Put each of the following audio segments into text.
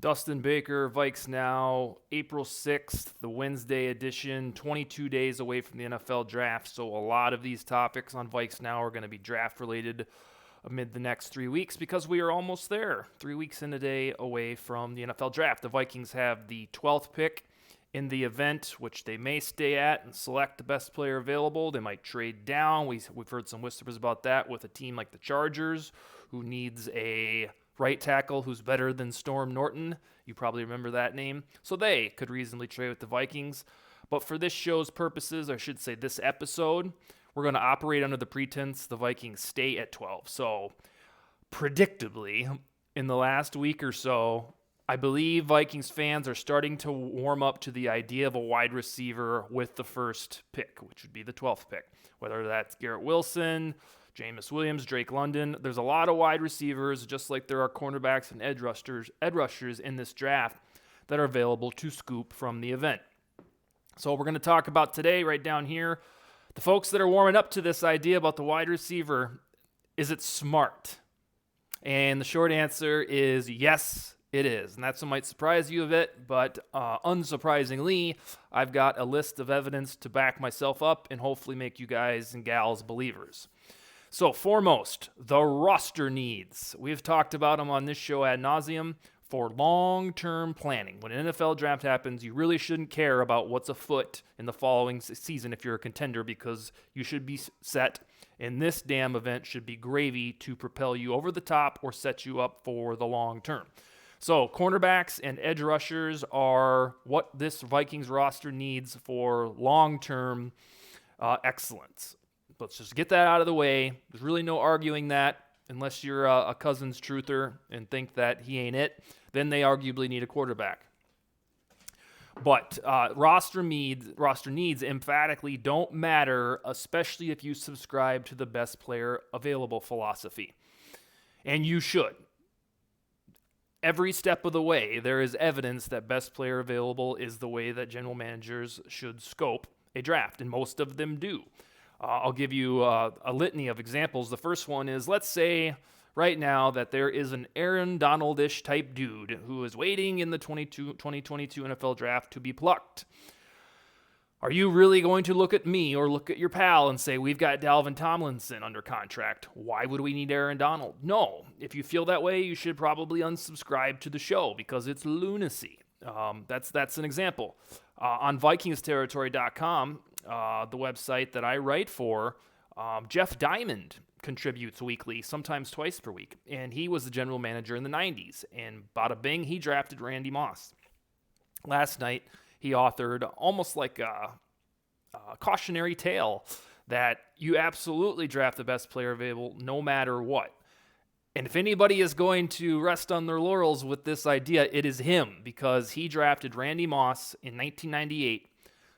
Dustin Baker, VikesNow, April 6th, the Wednesday edition, 22 days away from the NFL draft. So a lot of these topics on VikesNow are going to be draft related amid the next 3 weeks because we are almost there. 3 weeks and a day away from the NFL draft. The Vikings have the 12th pick in the event, which they may stay at and select the best player available. They might trade down. We've heard some whispers about that with a team like the Chargers, who needs a right tackle who's better than Storm Norton. You probably remember that name. So they could reasonably trade with the Vikings. But for this show's purposes, or I should say this episode, we're going to operate under the pretense the Vikings stay at 12. So predictably, in the last week or so, I believe Vikings fans are starting to warm up to the idea of a wide receiver with the first pick, which would be the 12th pick. Whether that's Garrett Wilson, Jameis Williams, Drake London. There's a lot of wide receivers, just like there are cornerbacks and edge rushers in this draft that are available to scoop from the event. So we're going to talk about today, right down here, the folks that are warming up to this idea about the wide receiver. Is it smart? And the short answer is yes, it is. And that's what might surprise you a bit, but unsurprisingly, I've got a list of evidence to back myself up and hopefully make you guys and gals believers. So foremost, the roster needs. We've talked about them on this show ad nauseum for long-term planning. When an NFL draft happens, you really shouldn't care about what's afoot in the following season if you're a contender, because you should be set, and this damn event should be gravy to propel you over the top or set you up for the long term. So cornerbacks and edge rushers are what this Vikings roster needs for long-term excellence. Let's just get that out of the way. There's really no arguing that unless you're a Cousins truther and think that he ain't it. Then they arguably need a quarterback. But roster needs emphatically don't matter, especially if you subscribe to the best player available philosophy. And you should. Every step of the way, there is evidence that best player available is the way that general managers should scope a draft, and most of them do. I'll give you a litany of examples. The first one is, let's say right now that there is an Aaron Donald-ish type dude who is waiting in the 2022 NFL draft to be plucked. Are you really going to look at me or look at your pal and say, we've got Dalvin Tomlinson under contract? Why would we need Aaron Donald? No. If you feel that way, you should probably unsubscribe to the show because it's lunacy. That's an example. On VikingsTerritory.com, the website that I write for, Jeff Diamond contributes weekly, sometimes twice per week, and he was the general manager in the 90s, and bada bing, he drafted Randy Moss. Last night, he authored almost like a cautionary tale that you absolutely draft the best player available no matter what. And if anybody is going to rest on their laurels with this idea, it is him, because he drafted Randy Moss in 1998,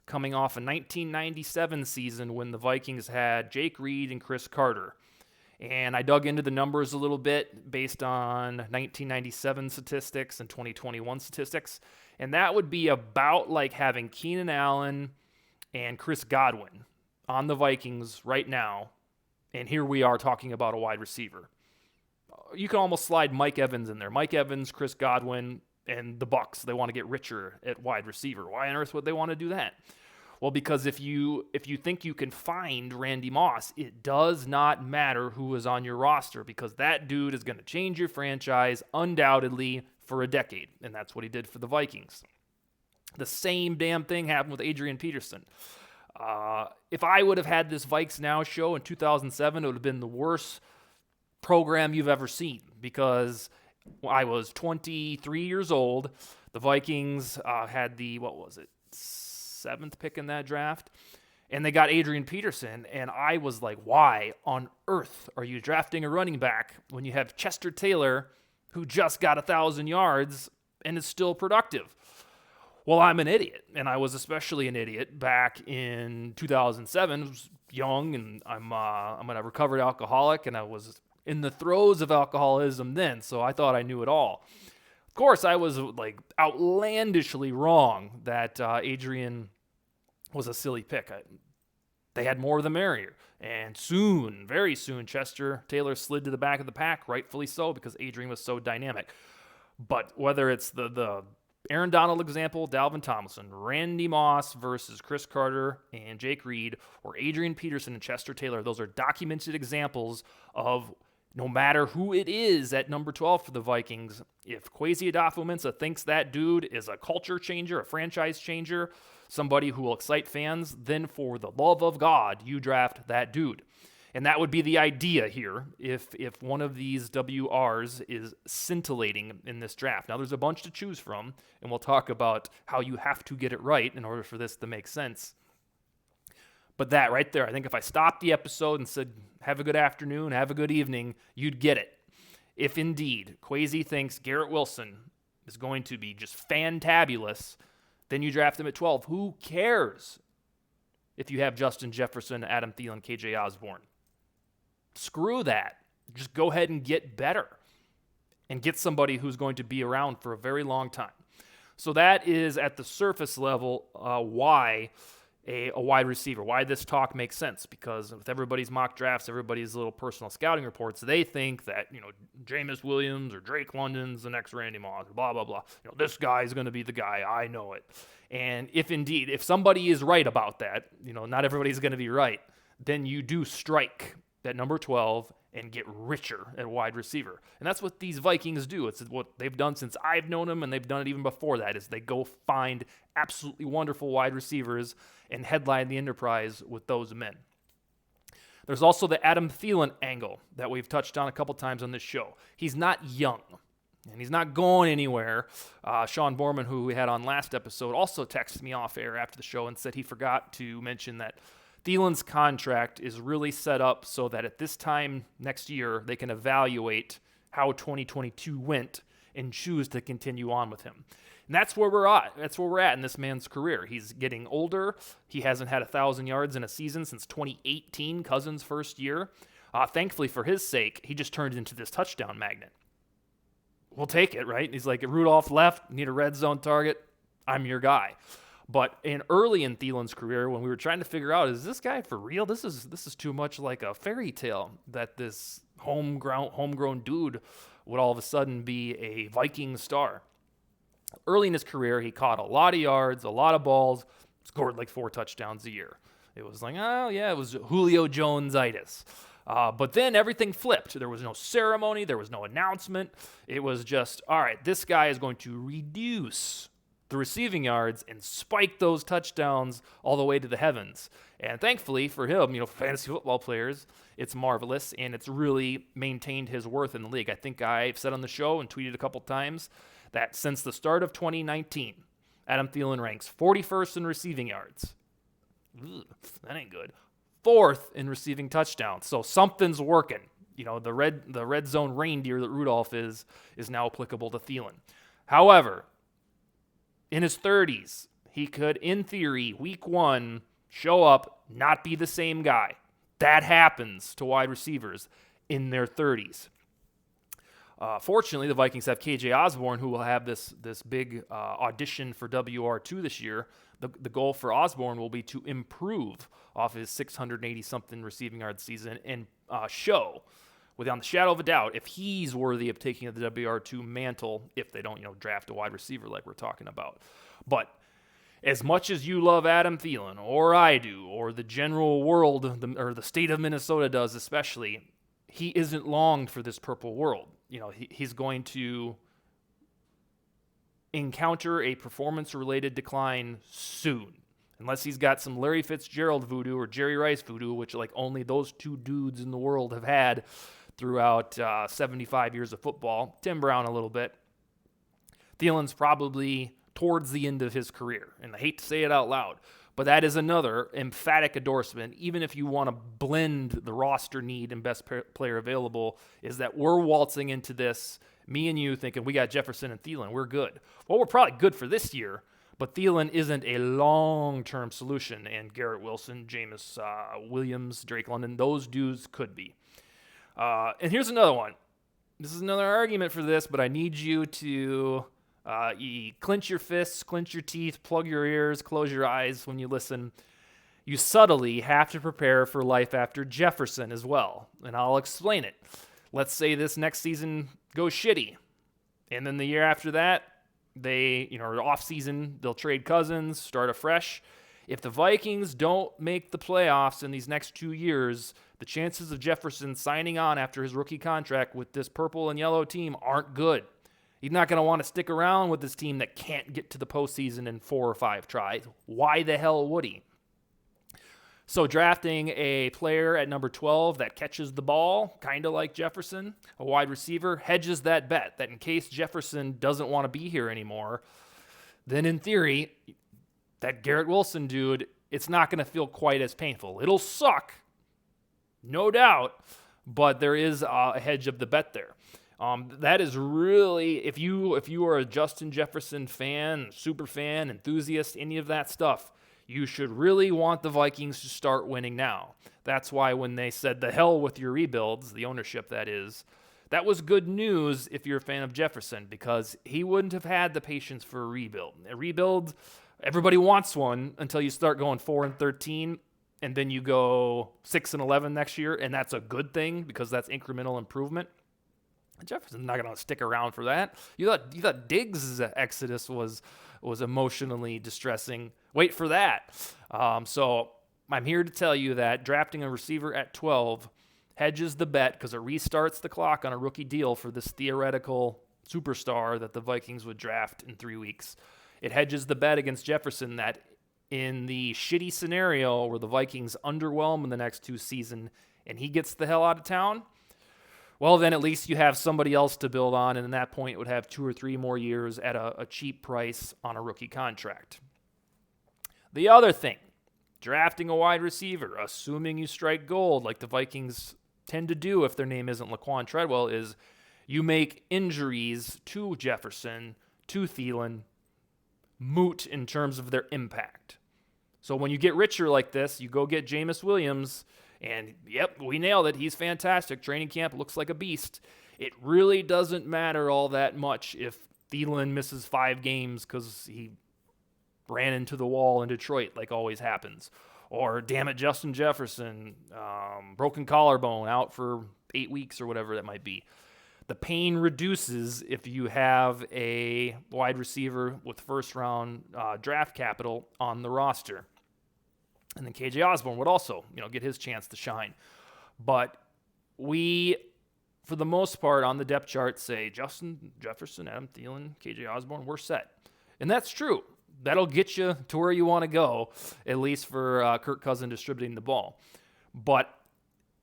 coming off a 1997 season when the Vikings had Jake Reed and Chris Carter. And I dug into the numbers a little bit based on 1997 statistics and 2021 statistics. And that would be about like having Keenan Allen and Chris Godwin on the Vikings right now. And here we are talking about a wide receiver. You can almost slide Mike Evans in there. Mike Evans, Chris Godwin, and the Bucs. They want to get richer at wide receiver. Why on earth would they want to do that? Well, because if you think you can find Randy Moss, it does not matter who is on your roster, because that dude is going to change your franchise undoubtedly for a decade, and that's what he did for the Vikings. The same damn thing happened with Adrian Peterson. If I would have had this VikesNow show in 2007, it would have been the worst program you've ever seen, because I was 23 years old. The Vikings had the, 7th pick in that draft, and they got Adrian Peterson, and I was like, why on earth are you drafting a running back when you have Chester Taylor, who just got 1,000 yards and is still productive? Well, I'm an idiot, and I was especially an idiot back in 2007. I was young, and I'm a recovered alcoholic, and I was in the throes of alcoholism then, so I thought I knew it all. Of course, I was like outlandishly wrong that Adrian was a silly pick. They had more the merrier. And soon, very soon, Chester Taylor slid to the back of the pack, rightfully so, because Adrian was so dynamic. But whether it's the Aaron Donald example, Dalvin Tomlinson, Randy Moss versus Chris Carter and Jake Reed, or Adrian Peterson and Chester Taylor, those are documented examples of no matter who it is at number 12 for the Vikings, if Kwesi Adofo-Mensah thinks that dude is a culture changer, a franchise changer, somebody who will excite fans, then for the love of God, you draft that dude. And that would be the idea here if one of these WRs is scintillating in this draft. Now, there's a bunch to choose from, and we'll talk about how you have to get it right in order for this to make sense. But that right there, I think if I stopped the episode and said, have a good afternoon, have a good evening, you'd get it. If indeed Kwesi thinks Garrett Wilson is going to be just fantabulous, then you draft him at 12. Who cares if you have Justin Jefferson, Adam Thielen, KJ Osborne? Screw that. Just go ahead and get better and get somebody who's going to be around for a very long time. So that is at the surface level why a wide receiver, why this talk makes sense, because with everybody's mock drafts, everybody's little personal scouting reports, they think that, Jameis Williams or Drake London's the next Randy Moss, blah, blah, blah. This guy's going to be the guy. I know it. And if somebody is right about that, not everybody's going to be right, then you do strike at number 12 and get richer at wide receiver. And that's what these Vikings do. It's what they've done since I've known them, and they've done it even before that, is they go find absolutely wonderful wide receivers and headline the enterprise with those men. There's also the Adam Thielen angle that we've touched on a couple times on this show. He's not young, and he's not going anywhere. Sean Borman, who we had on last episode, also texted me off air after the show and said he forgot to mention that Thielen's contract is really set up so that at this time next year, they can evaluate how 2022 went and choose to continue on with him. And that's where we're at. That's where we're at in this man's career. He's getting older. He hasn't had 1,000 yards in a season since 2018, Cousins' first year. Thankfully for his sake, he just turned into this touchdown magnet. We'll take it, right? He's like, Rudolph left, need a red zone target, I'm your guy. But early in Thielen's career, when we were trying to figure out, is this guy for real? This is too much like a fairy tale that this homegrown dude would all of a sudden be a Viking star. Early in his career, he caught a lot of yards, a lot of balls, scored like 4 touchdowns a year. It was like, oh yeah, it was Julio Jones-itis. But then everything flipped. There was no ceremony. There was no announcement. It was just, all right, this guy is going to reduce the receiving yards and spike those touchdowns all the way to the heavens. And thankfully for him, fantasy football players, it's marvelous, and it's really maintained his worth in the league. I think I've said on the show and tweeted a couple times that since the start of 2019, Adam Thielen ranks 41st in receiving yards. Ugh, that ain't good. 4th in receiving touchdowns. So something's working. The red zone reindeer that Rudolph is now applicable to Thielen. However, in his 30s, he could, in theory, week 1, show up, not be the same guy. That happens to wide receivers in their 30s. Fortunately, the Vikings have KJ Osborne, who will have this big audition for WR2 this year. The goal for Osborne will be to improve off his 680-something receiving yard season and show, without the shadow of a doubt, if he's worthy of taking the WR2 mantle, if they don't, draft a wide receiver like we're talking about. But as much as you love Adam Thielen, or I do, or the general world, or the state of Minnesota does especially, he isn't long for this purple world. He's going to encounter a performance-related decline soon. Unless he's got some Larry Fitzgerald voodoo or Jerry Rice voodoo, which only those two dudes in the world have had throughout 75 years of football. Tim Brown a little bit. Thielen's probably towards the end of his career, and I hate to say it out loud, but that is another emphatic endorsement, even if you want to blend the roster need and best player available, is that we're waltzing into this, me and you thinking we got Jefferson and Thielen, we're good. Well, we're probably good for this year, but Thielen isn't a long-term solution, and Garrett Wilson, Jameis Williams, Drake London, those dudes could be. And here's another one. This is another argument for this, but I need you to clench your fists, clench your teeth, plug your ears, close your eyes when you listen. You subtly have to prepare for life after Jefferson as well, and I'll explain it. Let's say this next season goes shitty, And then the year after that, they, off season, they'll trade Cousins, start afresh. If the Vikings don't make the playoffs in these next 2 years, the chances of Jefferson signing on after his rookie contract with this purple and yellow team aren't good. He's not going to want to stick around with this team that can't get to the postseason in 4 or 5 tries. Why the hell would he? So drafting a player at number 12 that catches the ball, kind of like Jefferson, a wide receiver, hedges that bet that in case Jefferson doesn't want to be here anymore, then in theory, that Garrett Wilson dude, it's not going to feel quite as painful. It'll suck, no doubt, but there is a hedge of the bet there. That is really, if you are a Justin Jefferson fan, super fan, enthusiast, any of that stuff, you should really want the Vikings to start winning now. That's why when they said the hell with your rebuilds, the ownership that is, that was good news if you're a fan of Jefferson, because he wouldn't have had the patience for a rebuild. A rebuild, everybody wants one until you start going 4-13, and then you go 6-11 next year, and that's a good thing because that's incremental improvement. Jefferson's not going to stick around for that. You thought Diggs' exodus was emotionally distressing. Wait for that. So I'm here to tell you that drafting a receiver at 12 hedges the bet because it restarts the clock on a rookie deal for this theoretical superstar that the Vikings would draft in 3 weeks. It hedges the bet against Jefferson that in the shitty scenario where the Vikings underwhelm in the next 2 seasons and he gets the hell out of town, well, then at least you have somebody else to build on, and at that point it would have 2 or 3 more years at a cheap price on a rookie contract. The other thing, drafting a wide receiver, assuming you strike gold like the Vikings tend to do if their name isn't Laquan Treadwell, is you make injuries to Jefferson, to Thielen, moot in terms of their impact. So when you get richer like this, you go get Jameis Williams, and yep, we nailed it. He's fantastic. Training camp looks like a beast. It really doesn't matter all that much if Thielen misses 5 games because he ran into the wall in Detroit like always happens. Or, damn it, Justin Jefferson, broken collarbone, out for 8 weeks or whatever that might be. The pain reduces if you have a wide receiver with first-round draft capital on the roster. And then KJ Osborne would also, get his chance to shine. But we, for the most part, on the depth chart say Justin Jefferson, Adam Thielen, KJ Osborne, we're set. And that's true. That'll get you to where you want to go, at least for Kirk Cousins distributing the ball. But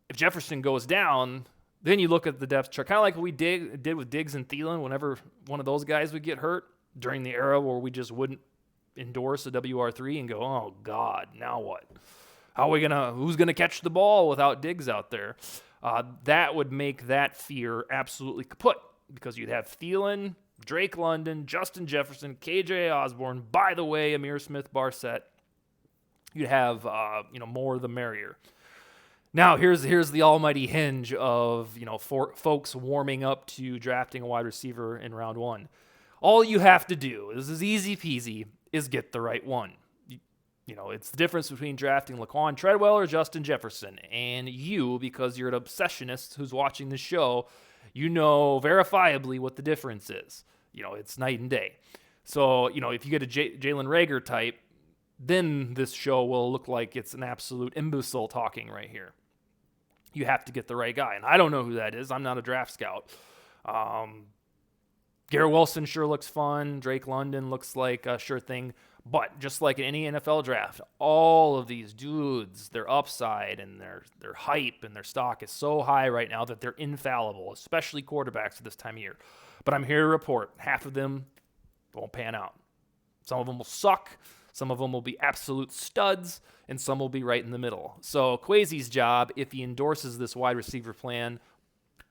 if Jefferson goes down, then you look at the depth chart, kind of like what we did with Diggs and Thielen whenever one of those guys would get hurt during the era where we just wouldn't endorse a WR3 and go, oh God, now what? Who's gonna catch the ball without Diggs out there? That would make that fear absolutely kaput because you'd have Thielen, Drake London, Justin Jefferson, KJ Osborne, by the way, Amir Smith-Barset. You'd have, more the merrier. Now, here's the almighty hinge of, folks warming up to drafting a wide receiver in round 1. All you have to do, this is easy peasy, is get the right one. It's the difference between drafting Laquan Treadwell or Justin Jefferson. And you, because you're an obsessionist who's watching the show, you know verifiably what the difference is. It's night and day. So, if you get a Jalen Reagor type, then this show will look like it's an absolute imbecile talking right here. You have to get the right guy. And I don't know who that is. I'm not a draft scout. Garrett Wilson sure looks fun. Drake London looks like a sure thing. But just like in any NFL draft, all of these dudes, their upside and their hype and their stock is so high right now that they're infallible, especially quarterbacks at this time of year. But I'm here to report, half of them won't pan out. Some of them will suck. Some of them will be absolute studs, and some will be right in the middle. So Kwesi's job, if he endorses this wide receiver plan,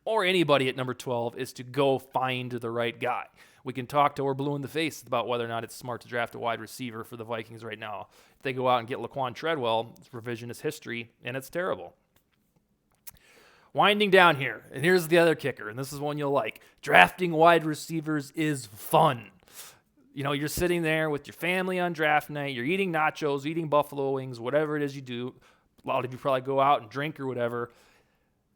or anybody at number 12, is to go find the right guy. We can talk till we're blue in the face about whether or not it's smart to draft a wide receiver for the Vikings right now. If they go out and get Laquan Treadwell, it's revisionist history, and it's terrible. Winding down here, and here's the other kicker, and this is one you'll like. Drafting wide receivers is fun. You're sitting there with your family on draft night, you're eating nachos, eating buffalo wings, whatever it is you do. A lot of you probably go out and drink or whatever.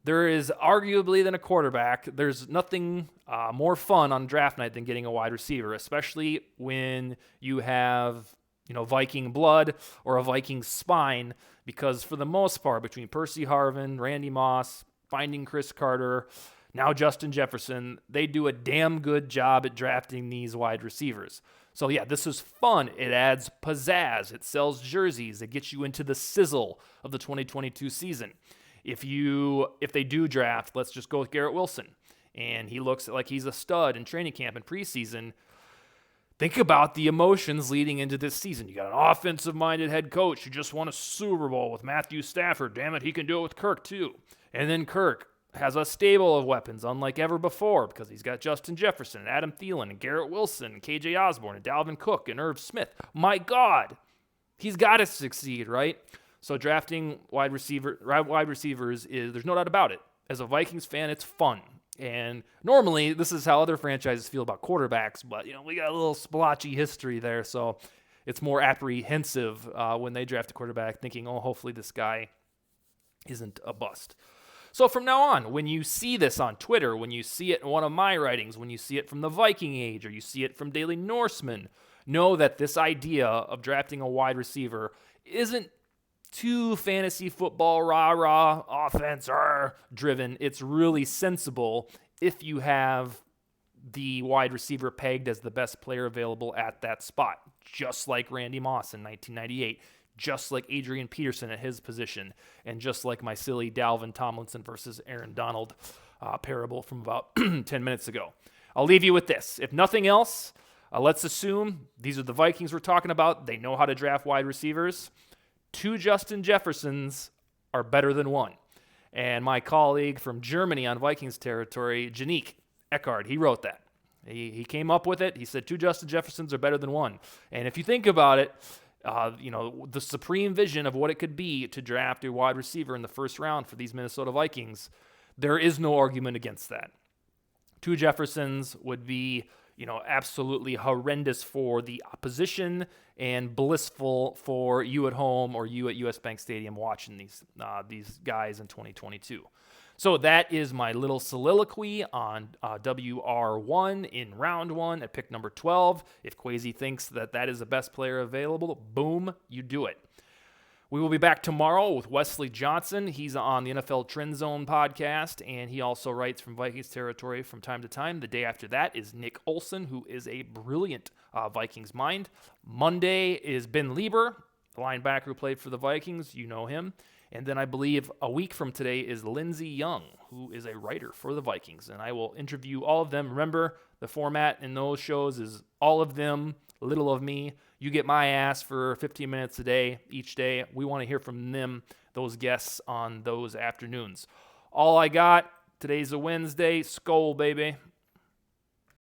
there is arguably than a quarterback. There's nothing more fun on draft night than getting a wide receiver, especially when you have, Viking blood or a Viking spine, because for the most part, between Percy Harvin, Randy Moss, finding Chris Carter, now Justin Jefferson, they do a damn good job at drafting these wide receivers. So yeah, this is fun. It adds pizzazz. It sells jerseys. It gets you into the sizzle of the 2022 season. If they do draft, let's just go with Garrett Wilson, and he looks like he's a stud in training camp and preseason. Think about the emotions leading into this season. You got an offensive-minded head coach who just won a Super Bowl with Matthew Stafford. Damn it, he can do it with Kirk too. And then Kirk has a stable of weapons unlike ever before because he's got Justin Jefferson and Adam Thielen and Garrett Wilson and KJ Osborne and Dalvin Cook and Irv Smith. My God, he's got to succeed, right? So drafting wide receivers there's no doubt about it. As a Vikings fan, it's fun. And normally this is how other franchises feel about quarterbacks, but we got a little splotchy history there, so it's more apprehensive when they draft a quarterback, thinking, oh, hopefully this guy isn't a bust. So from now on, when you see this on Twitter, when you see it in one of my writings, when you see it from the Viking Age, or you see it from Daily Norseman, know that this idea of drafting a wide receiver isn't too fantasy football, rah-rah, offense, driven. It's really sensible if you have the wide receiver pegged as the best player available at that spot, just like Randy Moss in 1998, just like Adrian Peterson at his position, and just like my silly Dalvin Tomlinson versus Aaron Donald parable from about 10 minutes ago. I'll leave you with this. If nothing else, let's assume these are the Vikings we're talking about. They know how to draft wide receivers. 2 Justin Jeffersons are better than 1. And my colleague from Germany on Vikings territory, Janik Eckhard, he wrote that. He came up with it. He said 2 Justin Jeffersons are better than 1. And if you think about it, the supreme vision of what it could be to draft a wide receiver in the first round for these Minnesota Vikings, there is no argument against that. 2 Jeffersons would be, absolutely horrendous for the opposition and blissful for you at home or you at US Bank Stadium watching these guys in 2022. So that is my little soliloquy on WR1 in round 1 at pick number 12. If Kwesi thinks that is the best player available, boom, you do it. We will be back tomorrow with Wesley Johnson. He's on the NFL Trend Zone podcast, and he also writes from Vikings territory from time to time. The day after that is Nick Olson, who is a brilliant Vikings mind. Monday is Ben Lieber, the linebacker who played for the Vikings. You know him. And then I believe a week from today is Lindsey Young, who is a writer for the Vikings. And I will interview all of them. Remember, the format in those shows is all of them, little of me. You get my ass for 15 minutes a day, each day. We want to hear from them, those guests, on those afternoons. All I got. Today's a Wednesday. Skol, baby.